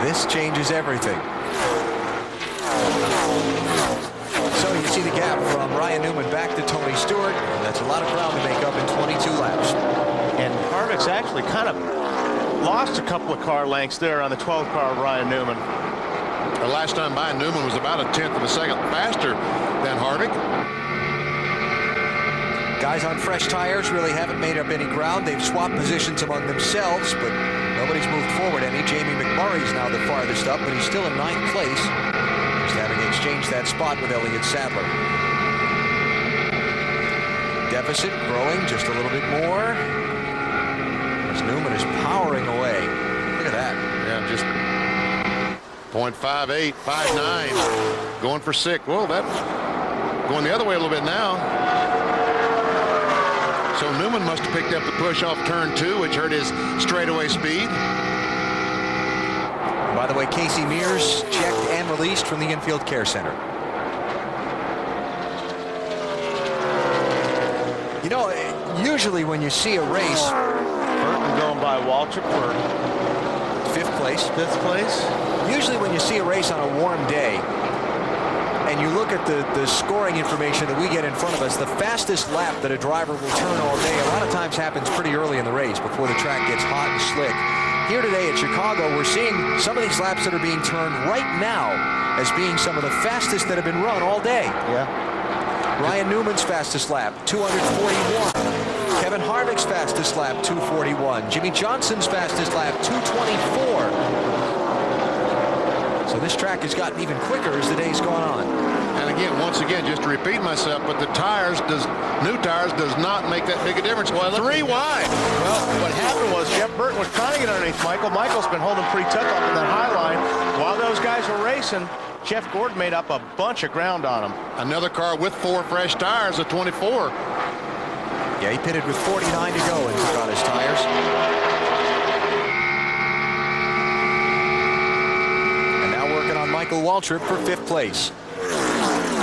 This changes everything. So you see the gap from Ryan Newman back to Tony Stewart. That's a lot of ground to make up in 22 laps. And Harvick's actually kind of lost a couple of car lengths there on the 12th car of Ryan Newman. The last time by, Newman was about a 1/10 of a second faster than Harvick. Guys on fresh tires really haven't made up any ground. They've swapped positions among themselves, but nobody's moved forward any. Jamie McMurray's now the farthest up, but he's still in 9th place, just having exchanged that spot with Elliott Sadler. Deficit growing just a little bit more as Newman is powering away. Look at that. Yeah, just 0.58, 59, going for 6. Well, that going the other way a little bit now. So Newman must have picked up the push off turn 2, which hurt his straightaway speed. By the way, Casey Mears checked and released from the infield care center. You know, usually when you see a race, Burton going by Waltrip for 5th place. 5th place. Usually when you see a race on a warm day, and you look at the scoring information that we get in front of us, the fastest lap that a driver will turn all day a lot of times happens pretty early in the race before the track gets hot and slick. Here today at Chicago, we're seeing some of these laps that are being turned right now as being some of the fastest that have been run all day. Yeah. Ryan Newman's fastest lap, 241. Kevin Harvick's fastest lap, 241. Jimmy Johnson's fastest lap, 224. So this track has gotten even quicker as the day's gone on. And again, once again, just to repeat myself, but the new tires does not make that big a difference. Well, 3 wide. Well, what happened was Jeff Burton was trying to get underneath Michael. Michael's been holding pretty tough up in that high line. While those guys were racing, Jeff Gordon made up a bunch of ground on him. Another car with 4 fresh tires, a 24. Yeah, he pitted with 49 to go and took on his tires. And now working on Michael Waltrip for 5th place.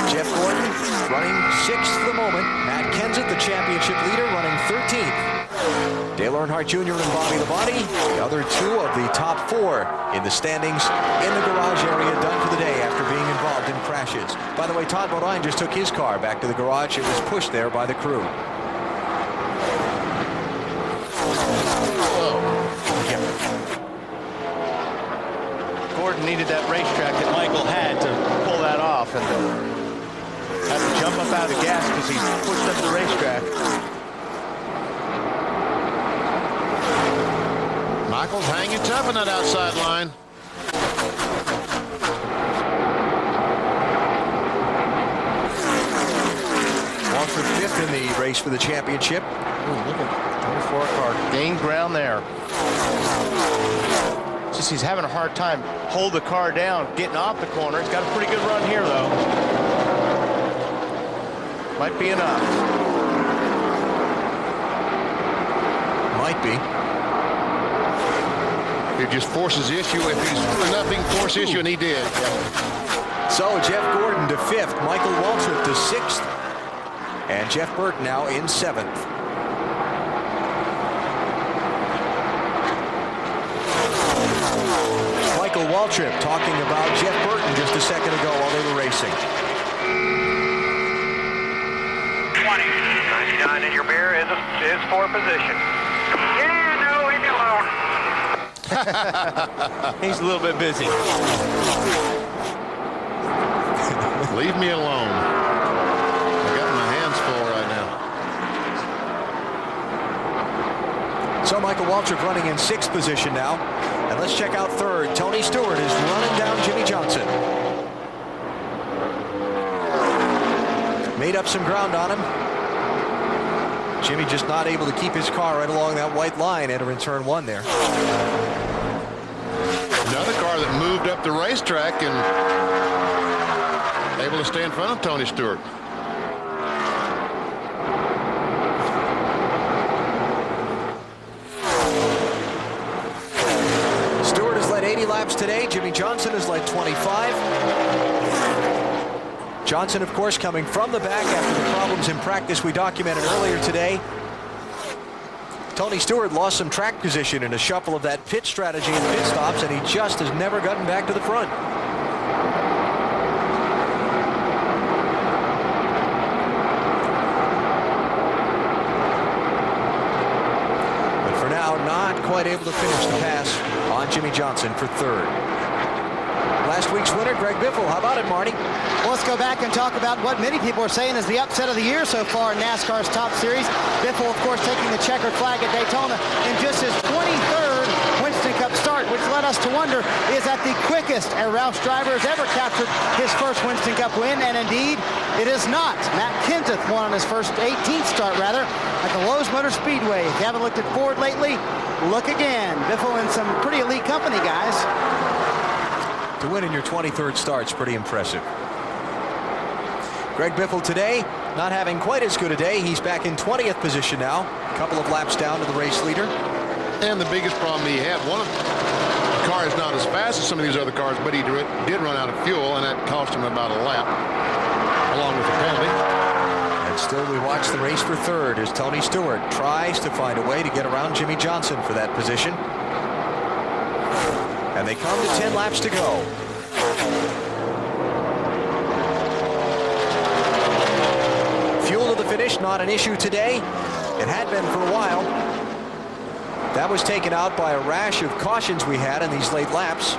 Jeff Gordon running 6th for the moment. Matt Kenseth, the championship leader, running 13th. Dale Earnhardt Jr. and Bobby Labonte, the other 2 of the top 4 in the standings in the garage area, done for the day after being involved in crashes. By the way, Todd Bodine just took his car back to the garage. It was pushed there by the crew. Gordon needed that racetrack that Michael had to pull that off and had to jump up out of gas because he pushed up the racetrack. Michael's hanging tough on that outside line. Waltrip 5th in the race for the championship. Ooh, look at 24 car gained ground there. Just he's having a hard time hold the car down, getting off the corner. He's got a pretty good run here, though. Might be enough. Might be. It just forces the issue. If he's enough, he can force the issue, and he did. So Jeff Gordon to 5th, Michael Waltrip to 6th, and Jeff Burton now in 7th. Michael Waltrip talking about Jeff Burton just a second ago while they were racing. 99 in your beer is for position. Yeah, no, leave me alone. He's a little bit busy. Leave me alone. I got my hands full right now. So Michael Waltrip running in 6th position now. And let's check out 3rd. Tony Stewart is running down Jimmy Johnson. Made up some ground on him. Jimmy just not able to keep his car right along that white line entering turn 1 there. Another car that moved up the racetrack and able to stay in front of Tony Stewart. Stewart has led 80 laps today. Jimmy Johnson has led 25. Johnson, of course, coming from the back after the problems in practice we documented earlier today. Tony Stewart lost some track position in a shuffle of that pit strategy and pit stops, and he just has never gotten back to the front. But for now, not quite able to finish the pass on Jimmy Johnson for third. Last week's winner, Greg Biffle. How about it, Marty? Well, let's go back and talk about what many people are saying is the upset of the year so far in NASCAR's top series. Biffle, of course, taking the checkered flag at Daytona in just his 23rd Winston Cup start, which led us to wonder, is that the quickest a Roush driver has ever captured his first Winston Cup win? And indeed, it is not. Matt Kenseth won on his first 18th start, rather, at the Lowe's Motor Speedway. If you haven't looked at Ford lately, look again. Biffle in some pretty elite company, guys. To win in your 23rd start's pretty impressive. Greg Biffle today, not having quite as good a day. He's back in 20th position now, a couple of laps down to the race leader. And the biggest problem he had, one of the car is not as fast as some of these other cars, but he did run out of fuel, and that cost him about a lap, along with the penalty. And still we watch the race for third as Tony Stewart tries to find a way to get around Jimmy Johnson for that position. And they come to 10 laps to go. Fuel to the finish, not an issue today. It had been for a while. That was taken out by a rash of cautions we had in these late laps.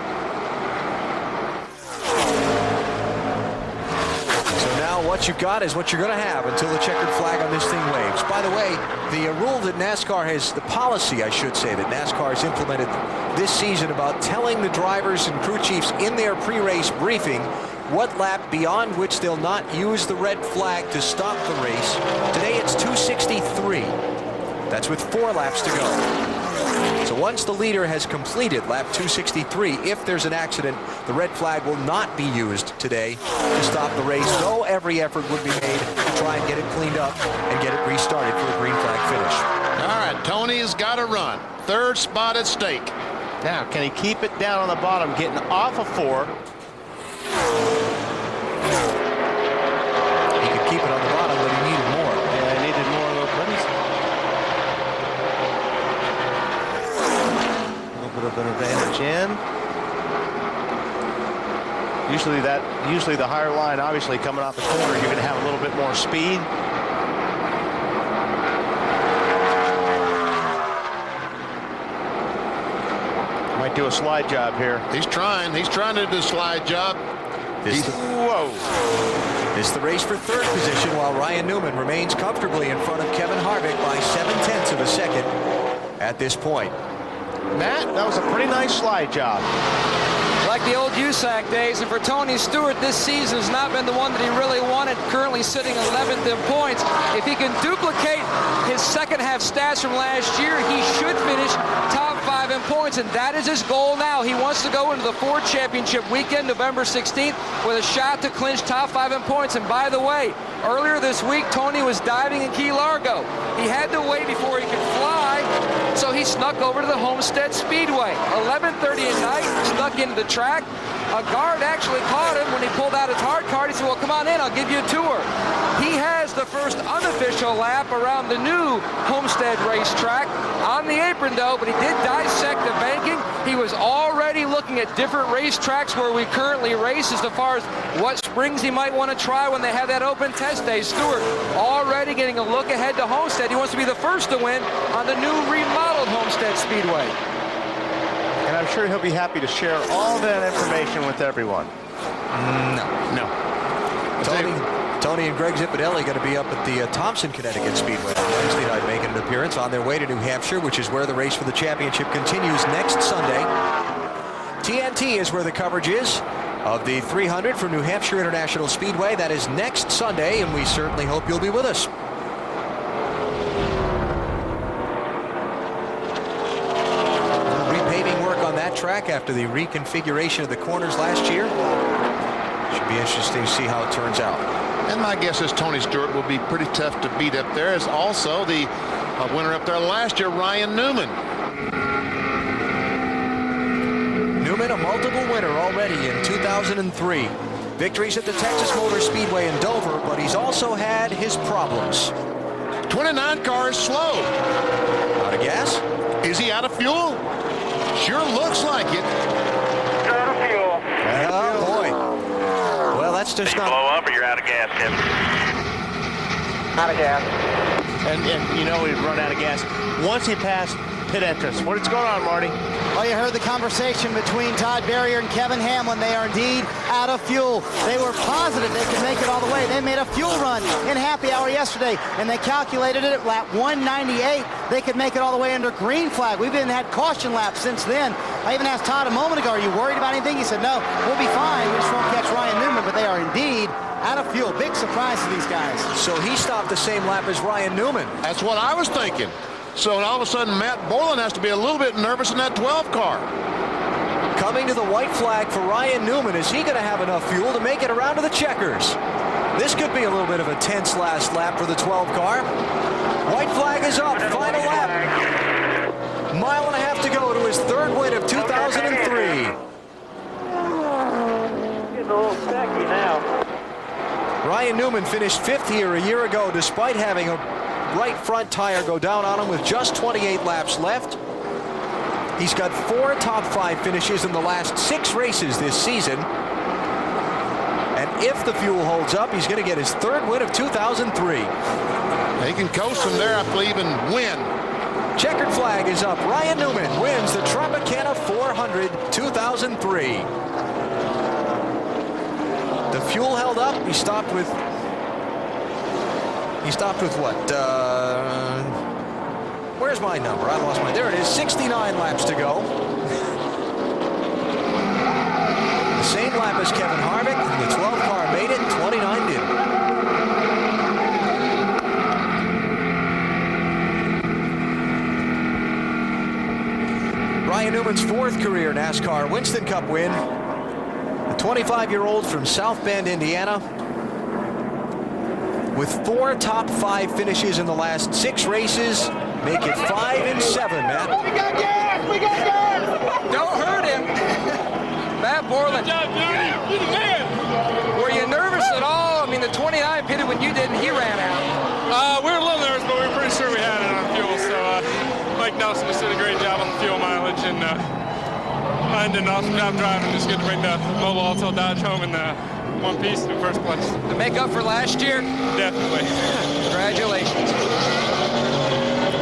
So now what you've got is what you're going to have until the checkered flag on this thing waves. By the way, the rule that NASCAR has, the policy I should say, that NASCAR has implemented this season about telling the drivers and crew chiefs in their pre-race briefing what lap beyond which they'll not use the red flag to stop the race. Today it's 263. That's with 4 laps to go. So once the leader has completed lap 263, if there's an accident, the red flag will not be used today to stop the race, though every effort would be made to try and get it cleaned up and get it restarted for a green flag finish. All right, Tony's got to run. Third spot at stake. Now, can he keep it down on the bottom, getting off of 4? He could keep it on the bottom, but he needed more. Yeah, he needed more little buddies. A little bit of an advantage in. Usually the higher line, obviously coming off the corner, you're going to have a little bit more speed. Might do a slide job here. He's trying to do a slide job. Whoa. This is the race for third position, while Ryan Newman remains comfortably in front of Kevin Harvick by 0.7 of a second at this point. Matt, that was a pretty nice slide job. Like the old USAC days, and for Tony Stewart, this season has not been the one that he really wanted, currently sitting 11th in points. If he can duplicate his second half stats from last year, he should finish top 5 in points, and that is his goal now. He wants to go into the Ford Championship weekend, November 16th, with a shot to clinch top 5 in points. And by the way, earlier this week, Tony was diving in Key Largo. He had to wait before he could fly, so he snuck over to the Homestead Speedway. 11:30 at night, snuck into the track. A guard actually caught him when he pulled out his hard card. He said, well, come on in, I'll give you a tour. He has the first unofficial lap around the new Homestead racetrack on the apron, though, but he did dissect the banking. He was already looking at different racetracks where we currently race as far as what springs he might want to try when they have that open test day. Stewart already getting a look ahead to Homestead. He wants to be the first to win on the new remodeled Homestead Speedway. And I'm sure he'll be happy to share all that information with everyone. No. Tony and Greg Zippodelli going to be up at the Thompson, Connecticut Speedway on Wednesday night, making an appearance on their way to New Hampshire, which is where the race for the championship continues next Sunday. TNT is where the coverage is of the 300 from New Hampshire International Speedway. That is next Sunday, and we certainly hope you'll be with us. Repaving work on that track after the reconfiguration of the corners last year. Should be interesting to see how it turns out. And my guess is Tony Stewart will be pretty tough to beat up there, as also the winner up there last year, Ryan Newman. Newman, a multiple winner already in 2003. Victories at the Texas Motor Speedway in Dover, but he's also had his problems. 29 cars slow. Out out of gas. Is he out of fuel? Sure looks like it. Out of fuel. Oh, boy. Well, that's just not... Blow up or you're out of gas, Kevin? Out of gas. And you know he'd run out of gas once he passed pit entrance. What's going on, Marty? Well, you heard the conversation between Todd Berrier and Kevin Hamlin. They are indeed out of fuel. They were positive they could make it all the way. They made a fuel run in happy hour yesterday, and they calculated it at lap 198. They could make it all the way under green flag. We've even had caution laps since then. I even asked Todd a moment ago, are you worried about anything? He said, no, we'll be fine. We just won't catch Ryan Newman, but they are indeed out of fuel. Big surprise to these guys. So he stopped the same lap as Ryan Newman. That's what I was thinking. So all of a sudden, Matt Borland has to be a little bit nervous in that 12 car. Coming to the white flag for Ryan Newman. Is he going to have enough fuel to make it around to the checkers? This could be a little bit of a tense last lap for the 12 car. White flag is up. Final lap. Mile and a half to go to his third win of 2003. Getting a little tacky now. Ryan Newman finished fifth here a year ago despite having a right front tire go down on him with just 28 laps left. He's got 4 top 5 finishes in the last 6 races this season. And if the fuel holds up, he's going to get his third win of 2003. He can coast from there, I believe, and win. Checkered flag is up. Ryan Newman wins the Tropicana 400 2003. The fuel held up. He stopped with what? Where's my number? I lost mine. There it is. 69 laps to go. The same lap as Kevin Harvick. The 12 car made it. 29 didn't. Ryan Newman's 4th career NASCAR Winston Cup win. The 25-year-old from South Bend, Indiana, with 4 top 5 finishes in the last 6 races, make it 5 and 7, Matt. We got gas! We got gas! Don't hurt him. Matt Borland. Were you nervous at all? I mean, the 29 pitted when you didn't. He ran out. We were a little nervous, but we were pretty sure we had it on fuel. So Mike Nelson just did a great job on the fuel mileage, and I did an awesome job driving. Just good to bring the Mobile Alto Dodge home in one piece in first place. To make up for last year? Definitely. Congratulations.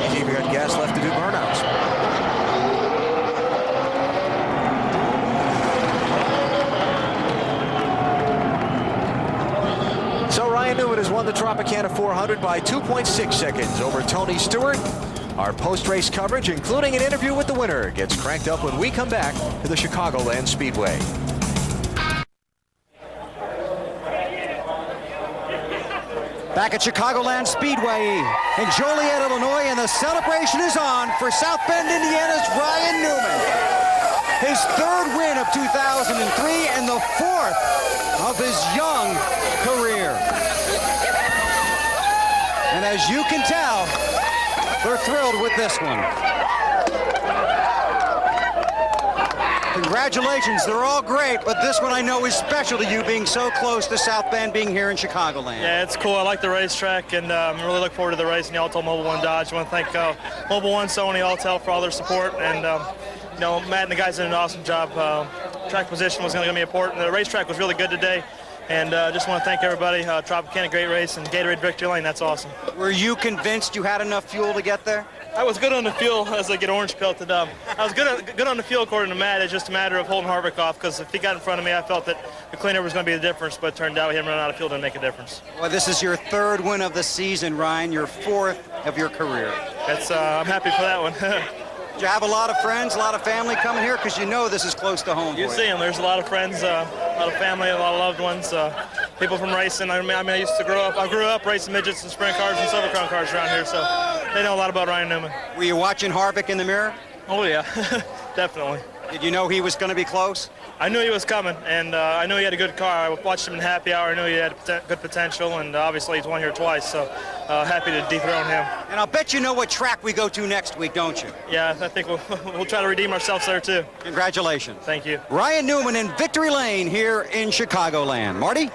He's even got gas left to do burnouts. So Ryan Newman has won the Tropicana 400 by 2.6 seconds over Tony Stewart. Our post-race coverage, including an interview with the winner, gets cranked up when we come back to the Chicagoland Speedway. Back at Chicagoland Speedway in Joliet, Illinois, and the celebration is on for South Bend, Indiana's Ryan Newman. His 3rd win of 2003 and the 4th of his young career. And as you can tell, they're thrilled with this one. Congratulations, they're all great, but this one I know is special to you, being so close to South Bend, being here in Chicagoland. Yeah, it's cool. I like the racetrack, and really look forward to the race in the Alto Mobile One Dodge. I want to thank Mobile One, Sony, Altel for all their support, and you know, Matt and the guys did an awesome job. Track position was going to be important. The racetrack was really good today, and just want to thank everybody. Tropicana, great race, and Gatorade Victory Lane, that's awesome. Were you convinced you had enough fuel to get there? I was good on the fuel as I get orange pelted up. I was good on the fuel according to Matt. It's just a matter of holding Harvick off, because if he got in front of me, I felt that the cleaner was going to be the difference, but it turned out him running out of fuel didn't make a difference. Well, this is your 3rd win of the season, Ryan, your 4th of your career. That's I'm happy for that one. Do you have a lot of friends, a lot of family coming here? Because you know this is close to home. You see them. There's a lot of friends, a lot of family, a lot of loved ones, people from racing. I used to grow up. I grew up racing midgets and sprint cars and Silver Crown cars around here, so they know a lot about Ryan Newman. Were you watching Harvick in the mirror? Oh yeah, definitely. Did you know he was going to be close? I knew he was coming, and I knew he had a good car. I watched him in happy hour. I knew he had good potential, and obviously he's won here twice, so happy to dethrone him. And I'll bet you know what track we go to next week, don't you? Yeah, I think we'll try to redeem ourselves there too. Congratulations. Thank you. Ryan Newman in Victory Lane here in Chicagoland. Marty?